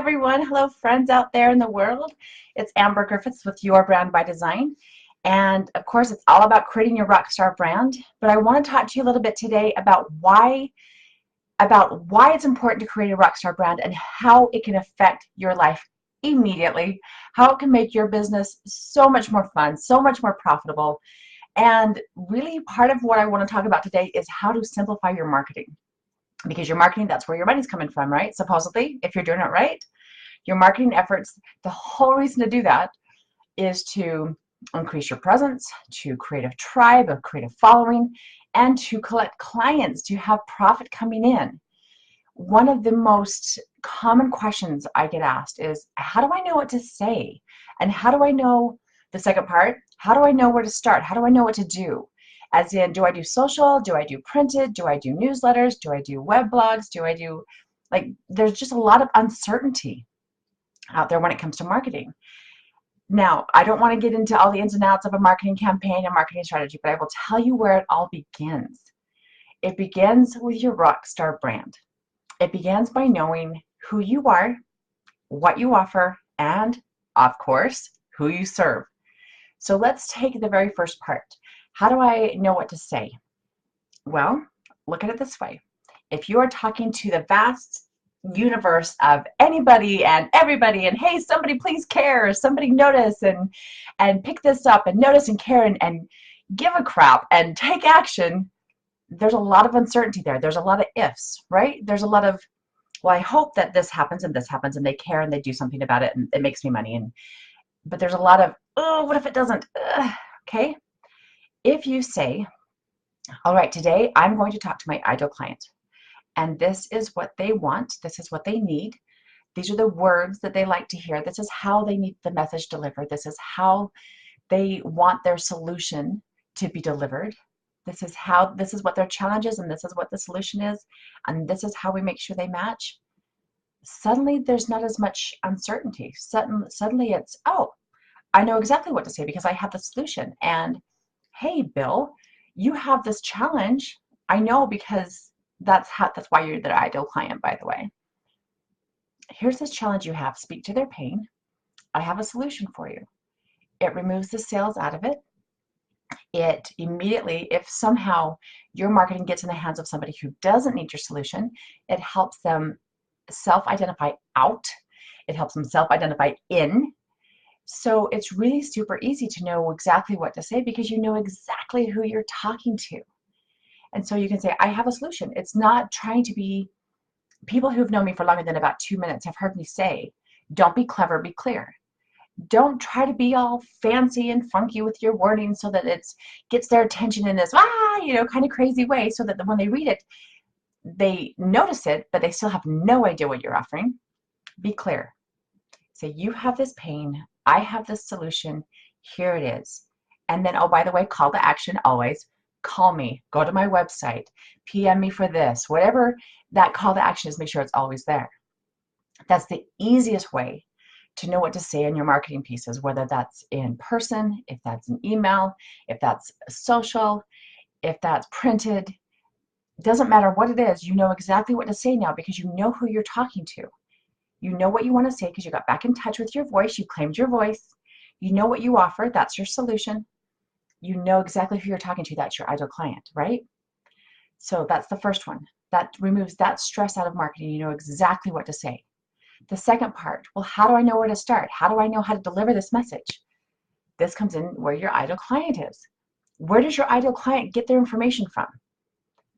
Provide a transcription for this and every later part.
Everyone. Hello, friends out there in the world. It's Amber Griffiths with Your Brand by Design. And of course, it's all about creating your rockstar brand. But I want to talk to you a little bit today about why it's important to create a rockstar brand and how it can affect your life immediately, how it can make your business so much more fun, so much more profitable. And really, part of what I want to talk about today is how to simplify your marketing. Because your marketing, that's where your money's coming from, right? Supposedly, if you're doing it right. Your marketing efforts, the whole reason to do that is to increase your presence, to create a tribe, a creative following, and to collect clients, to have profit coming in. One of the most common questions I get asked is, how do I know what to say? And how do I know the second part? How do I know where to start? How do I know what to do? As in, do I do social? Do I do printed? Do I do newsletters? Do I do web blogs? There's just a lot of uncertainty out there when it comes to marketing. Now, I don't want to get into all the ins and outs of a marketing campaign and marketing strategy, but I will tell you where it all begins. It begins with your rockstar brand. It begins by knowing who you are, what you offer, and, of course, who you serve. So let's take the very first part. How do I know what to say? Well, look at it this way. If you are talking to the vast universe of anybody and everybody, and hey, somebody please care, somebody notice and pick this up and notice and care and give a crap and take action, there's a lot of uncertainty there. There's a lot of ifs, right? There's a lot of, well, I hope that this happens and they care and they do something about it and it makes me money. But there's a lot of, oh, what if it doesn't? Okay. If you say, all right, today I'm going to talk to my ideal client, and this is what they want, this is what they need, these are the words that they like to hear, this is how they need the message delivered, this is how they want their solution to be delivered, this is what their challenge is, and this is what the solution is, and this is how we make sure they match. Suddenly there's not as much uncertainty. Suddenly it's, oh, I know exactly what to say because I have the solution. And hey, Bill, you have this challenge. I know because that's why you're their ideal client, by the way. Here's this challenge you have. Speak to their pain. I have a solution for you. It removes the sales out of it. It immediately, if somehow your marketing gets in the hands of somebody who doesn't need your solution, it helps them self-identify out. It helps them self-identify in. So it's really super easy to know exactly what to say because you know exactly who you're talking to. And so you can say, I have a solution. It's not trying to be, people who've known me for longer than about 2 minutes have heard me say, don't be clever, be clear. Don't try to be all fancy and funky with your wording so that it gets their attention in this, kind of crazy way so that when they read it, they notice it, but they still have no idea what you're offering. Be clear. Say, you have this pain, I have this solution, here it is. And then, oh, by the way, call to action always. Call me, go to my website, PM me for this, whatever that call to action is, make sure it's always there. That's the easiest way to know what to say in your marketing pieces, whether that's in person, if that's an email, if that's social, if that's printed. It doesn't matter what it is, you know exactly what to say now because you know who you're talking to. You know what you want to say because you got back in touch with your voice, you claimed your voice, you know what you offer, that's your solution. You know exactly who you're talking to, that's your ideal client, right? So that's the first one. That removes that stress out of marketing. You know exactly what to say. The second part, well, how do I know where to start? How do I know how to deliver this message? This comes in where your ideal client is. Where does your ideal client get their information from?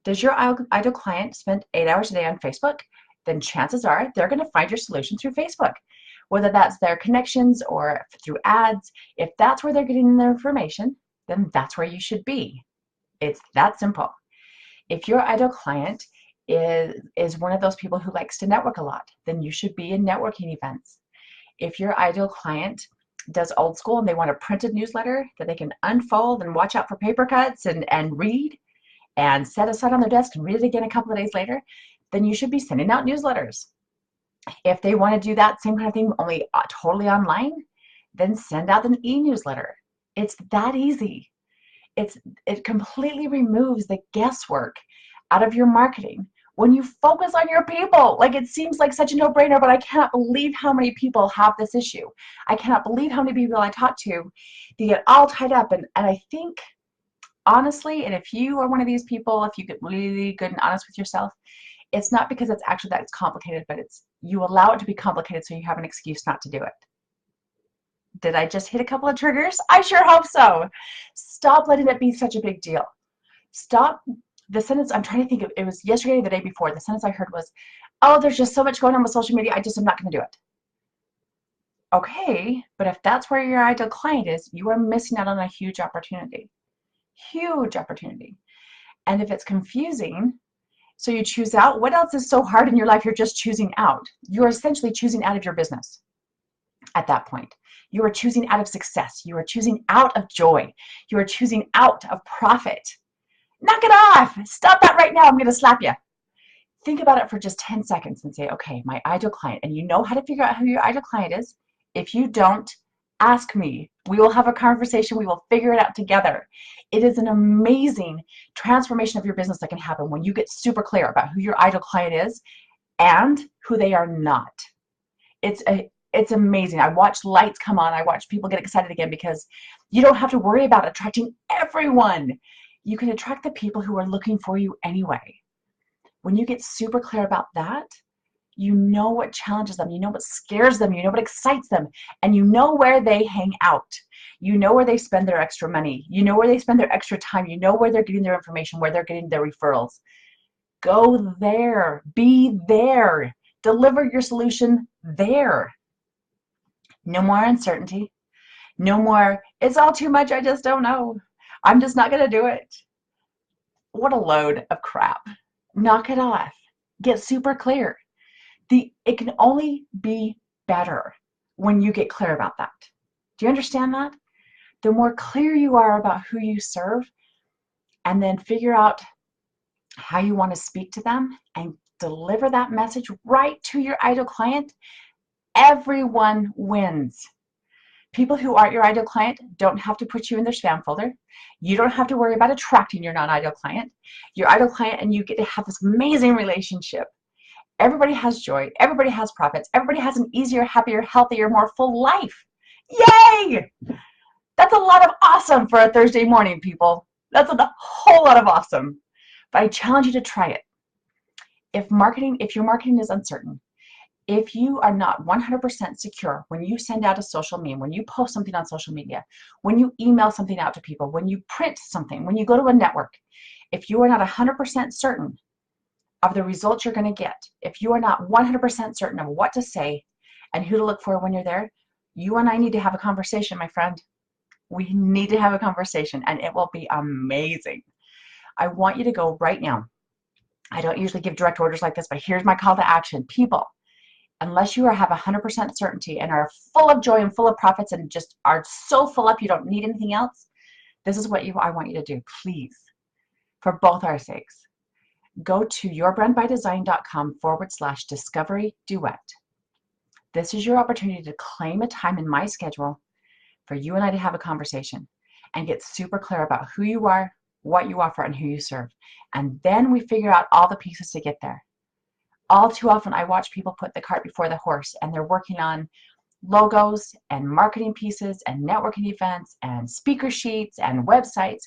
Does your ideal client spend 8 hours a day on Facebook? Then chances are they're going to find your solution through Facebook. Whether that's their connections or through ads, if that's where they're getting their information, then that's where you should be. It's that simple. If your ideal client is one of those people who likes to network a lot, then you should be in networking events. If your ideal client does old school and they want a printed newsletter that they can unfold and watch out for paper cuts and read and set aside on their desk and read it again a couple of days later, then you should be sending out newsletters. If they want to do that same kind of thing, only totally online, then send out an e-newsletter. It's that easy. It completely removes the guesswork out of your marketing When you focus on your people, like it seems like such a no-brainer, but I cannot believe how many people have this issue. I cannot believe how many people I talk to, they get all tied up. And I think, honestly, and if you are one of these people, if you get really good and honest with yourself, it's not because it's actually that it's complicated, but it's you allow it to be complicated so you have an excuse not to do it. Did I just hit a couple of triggers? I sure hope so. Stop letting it be such a big deal. Stop. The sentence I'm trying to think of, it was yesterday or the day before, the sentence I heard was, oh, there's just so much going on with social media, I just am not going to do it. Okay, but if that's where your ideal client is, you are missing out on a huge opportunity. Huge opportunity. And if it's confusing, so you choose out, what else is so hard in your life you're just choosing out? You're essentially choosing out of your business at that point. You are choosing out of success. You are choosing out of joy. You are choosing out of profit. Knock it off. Stop that right now. I'm going to slap you. Think about it for just 10 seconds and say, okay, my ideal client. And you know how to figure out who your ideal client is. If you don't, ask me. We will have a conversation. We will figure it out together. It is an amazing transformation of your business that can happen when you get super clear about who your ideal client is and who they are not. It's amazing. I watch lights come on. I watch people get excited again because you don't have to worry about attracting everyone. You can attract the people who are looking for you anyway. When you get super clear about that, you know what challenges them, you know what scares them, you know what excites them, and you know where they hang out. You know where they spend their extra money. You know where they spend their extra time. You know where they're getting their information, where they're getting their referrals. Go there. Be there. Deliver your solution there. No more uncertainty. No more, it's all too much, I just don't know. I'm just not going to do it. What a load of crap. Knock it off. Get super clear. It can only be better when you get clear about that. Do you understand that? The more clear you are about who you serve, and then figure out how you want to speak to them and deliver that message right to your ideal client, everyone wins. People who aren't your ideal client don't have to put you in their spam folder. You don't have to worry about attracting your non-ideal client. Your ideal client and you get to have this amazing relationship. Everybody has joy. Everybody has profits. Everybody has an easier, happier, healthier, more full life. Yay! That's a lot of awesome for a Thursday morning, people. That's a whole lot of awesome. But I challenge you to try it. If your marketing is uncertain, if you are not 100% secure when you send out a social meme, when you post something on social media, when you email something out to people, when you print something, when you go to a network, if you are not 100% certain of the results you're going to get, if you are not 100% certain of what to say and who to look for when you're there, you and I need to have a conversation, my friend. We need to have a conversation, and it will be amazing. I want you to go right now. I don't usually give direct orders like this, but here's my call to action. People, unless you have 100% certainty and are full of joy and full of profits and just are so full up you don't need anything else, this is what I want you to do, please, for both our sakes. Go to yourbrandbydesign.com/discovery duet. This is your opportunity to claim a time in my schedule for you and I to have a conversation and get super clear about who you are, what you offer, and who you serve. And then we figure out all the pieces to get there. All too often, I watch people put the cart before the horse, and they're working on logos and marketing pieces and networking events and speaker sheets and websites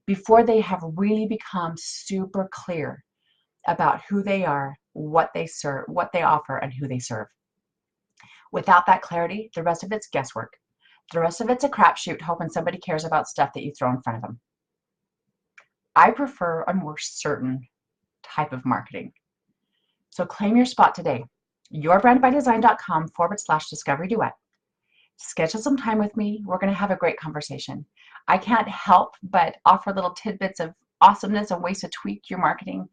before they have really become super clear about who they are, what they serve, what they offer, and who they serve. Without that clarity, the rest of it's guesswork. The rest of it's a crapshoot hoping somebody cares about stuff that you throw in front of them. I prefer a more certain type of marketing. So claim your spot today. yourbrandbydesign.com/discovery duet. Schedule some time with me. We're going to have a great conversation. I can't help but offer little tidbits of awesomeness and ways to tweak your marketing,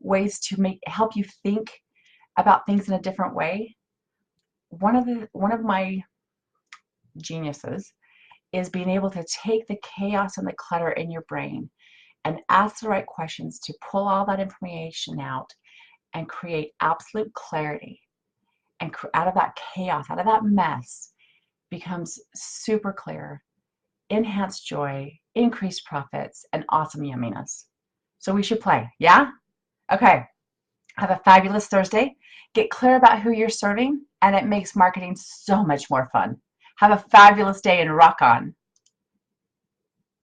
ways to help you think about things in a different way. One of my geniuses is being able to take the chaos and the clutter in your brain and ask the right questions to pull all that information out and create absolute clarity. And out of that chaos, out of that mess, becomes super clear, enhanced joy, increased profits, and awesome yumminess. So we should play, yeah? Okay. Have a fabulous Thursday. Get clear about who you're serving, and it makes marketing so much more fun. Have a fabulous day and rock on.